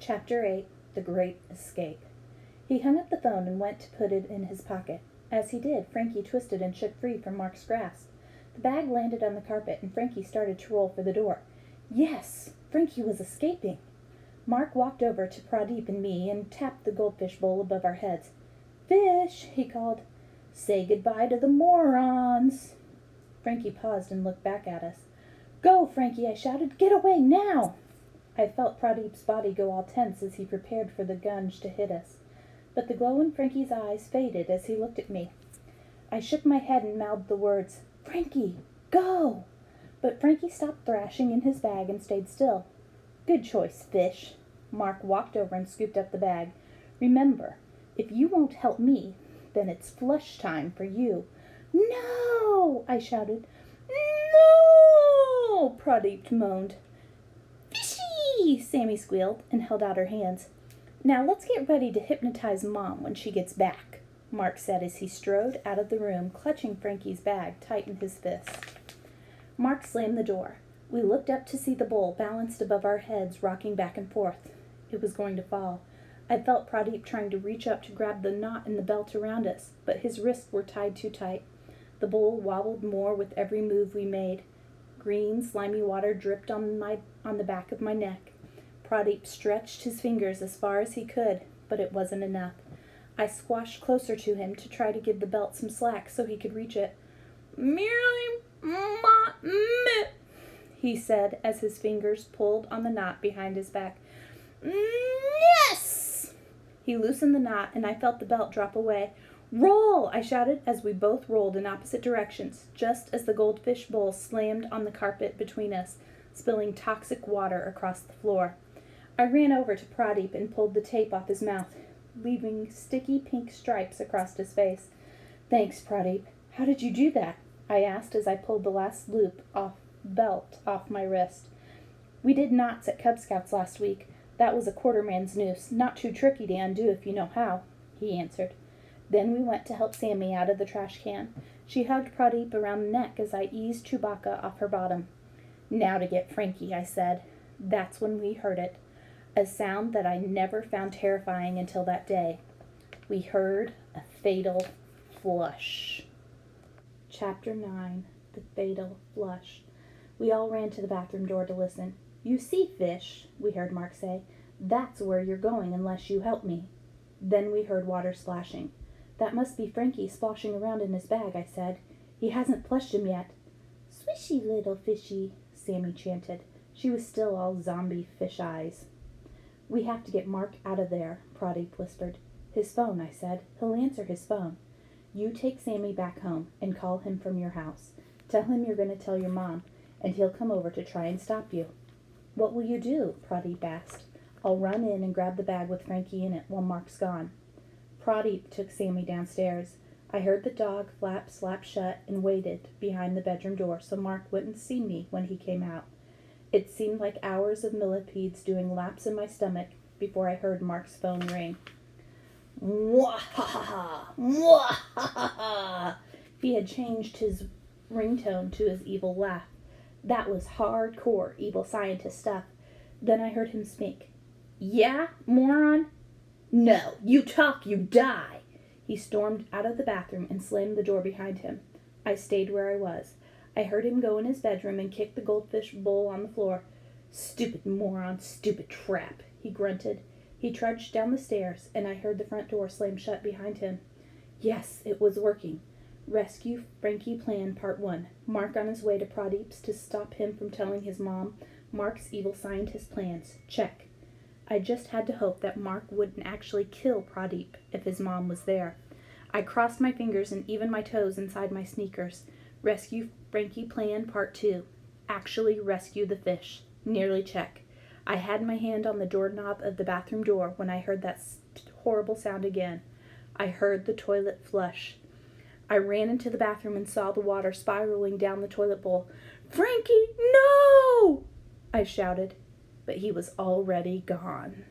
Chapter 8. The Great Escape. He hung up the phone and went to put it in his pocket. As he did, Frankie twisted and shook free from Mark's grasp. The bag landed on the carpet, and Frankie started to roll for the door. Yes! Frankie was escaping! Mark walked over to Pradeep and me and tapped the goldfish bowl above our heads. "Fish!" he called. "Say goodbye to the morons!" Frankie paused and looked back at us. "Go, Frankie!" I shouted. "Get away, now!" I felt Pradeep's body go all tense as he prepared for the gunge to hit us. But the glow in Frankie's eyes faded as he looked at me. I shook my head and mouthed the words, "Frankie, go!" But Frankie stopped thrashing in his bag and stayed still. "Good choice, Fish." Mark walked over and scooped up the bag. "Remember, if you won't help me, then it's flush time for you." "No!" I shouted. "No!" Pradeep moaned. "Fishy!" Sammy squealed and held out her hands. "Now let's get ready to hypnotize Mom when she gets back," Mark said as he strode out of the room, clutching Frankie's bag tight in his fist. Mark slammed the door. We looked up to see the bowl balanced above our heads, rocking back and forth. It was going to fall. I felt Pradeep trying to reach up to grab the knot in the belt around us, but his wrists were tied too tight. The bowl wobbled more with every move we made. Green, slimy water dripped on the back of my neck. Pradeep stretched his fingers as far as he could, but it wasn't enough. I squashed closer to him to try to give the belt some slack so he could reach it. "Merely my mitt," he said as his fingers pulled on the knot behind his back. "Yes!" He loosened the knot, and I felt the belt drop away. "Roll!" I shouted as we both rolled in opposite directions, just as the goldfish bowl slammed on the carpet between us, spilling toxic water across the floor. I ran over to Pradeep and pulled the tape off his mouth, leaving sticky pink stripes across his face. "Thanks, Pradeep. How did you do that?" I asked as I pulled the last loop off my wrist. "We did knots at Cub Scouts last week. That was a quarterman's noose, not too tricky to undo if you know how," he answered. Then we went to help Sammy out of the trash can. She hugged Pradeep around the neck as I eased Chewbacca off her bottom. "Now to get Frankie," I said. That's when we heard it. A sound that I never found terrifying until that day. We heard a fatal flush. Chapter 9. The Fatal Flush. We all ran to the bathroom door to listen. "You see, Fish," we heard Mark say, "that's where you're going unless you help me." Then we heard water splashing. "That must be Frankie splashing around in his bag," I said. "He hasn't flushed him yet." "Swishy little fishy," Sammy chanted. She was still all zombie fish eyes. "We have to get Mark out of there," Pradeep whispered. "His phone," I said. "He'll answer his phone. You take Sammy back home and call him from your house. Tell him you're going to tell your mom, and he'll come over to try and stop you." "What will you do?" Pradeep asked. "I'll run in and grab the bag with Frankie in it while Mark's gone." Pradeep took Sammy downstairs. I heard the dog flap slap shut and waited behind the bedroom door so Mark wouldn't see me when he came out. It seemed like hours of millipedes doing laps in my stomach before I heard Mark's phone ring. "Mwah-ha-ha-ha! Mwah-ha-ha-ha!" He had changed his ringtone to his evil laugh. That was hardcore evil scientist stuff. Then I heard him speak. "Yeah, moron? No, you talk, you die!" He stormed out of the bathroom and slammed the door behind him. I stayed where I was. I heard him go in his bedroom and kick the goldfish bowl on the floor. "Stupid moron, stupid trap," he grunted. He trudged down the stairs, and I heard the front door slam shut behind him. Yes, it was working. Rescue Frankie Plan Part 1. Mark on his way to Pradeep's to stop him from telling his mom Mark's evil scientist plans. Check. I just had to hope that Mark wouldn't actually kill Pradeep if his mom was there. I crossed my fingers and even my toes inside my sneakers. Rescue Frankie Plan Part 2. Actually rescue the fish. Nearly check. I had my hand on the doorknob of the bathroom door when I heard that horrible sound again. I heard the toilet flush. I ran into the bathroom and saw the water spiraling down the toilet bowl. "Frankie, no!" I shouted, but he was already gone.